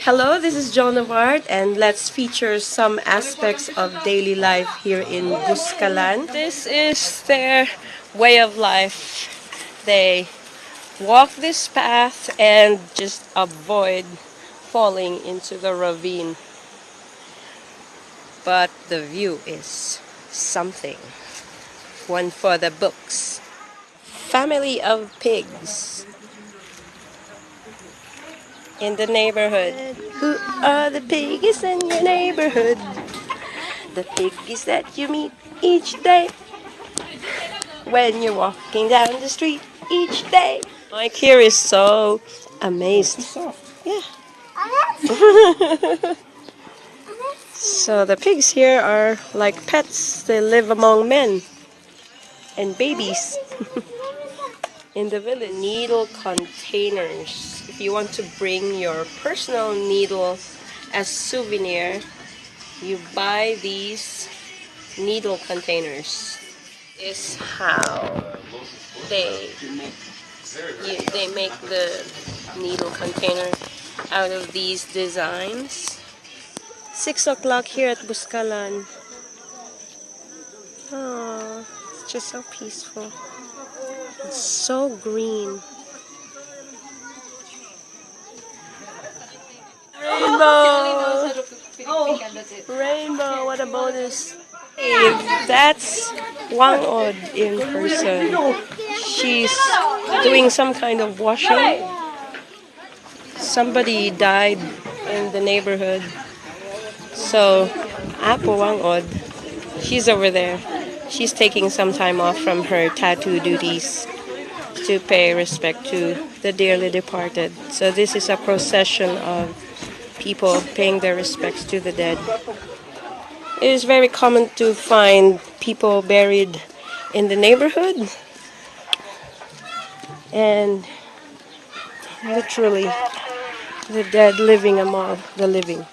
Hello, this is Joan of Art, and let's feature some aspects of daily life here in Buscalan. This is their way of life. They walk this path and just avoid falling into the ravine. But the view is something. One for the books. Family of pigs in the neighborhood. Who are the piggies in your neighborhood? The piggies that you meet each day when you're walking down the street each day. Mike here is so amazed. Yeah. So the pigs here are like pets. They live among men and babies. In the village, needle containers. If you want to bring your personal needle as souvenir, you buy these needle containers. Is how they they make the needle container out of these designs. 6 o'clock here at Buscalan. Oh, it's just so peaceful. It's so green. Rainbow! Rainbow, what a bonus. Hey, that's Wang Od in person. She's doing some kind of washing. Somebody died in the neighborhood. So, Apo Wang Od, she's over there. She's taking some time off from her tattoo duties to pay respect to the dearly departed. So this is a procession of people paying their respects to the dead. It is very common to find people buried in the neighborhood, and literally the dead living among the living.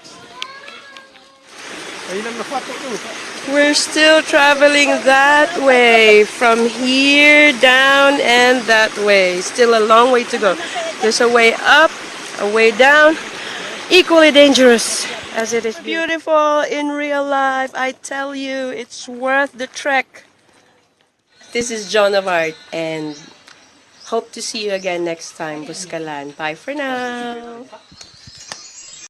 We're still traveling that way, from here down and that way. Still a long way to go. There's a way up, a way down, equally dangerous as it is beautiful in real life. I tell you, it's worth the trek. This is Joan of Art, and hope to see you again next time, Buscalan. Bye for now.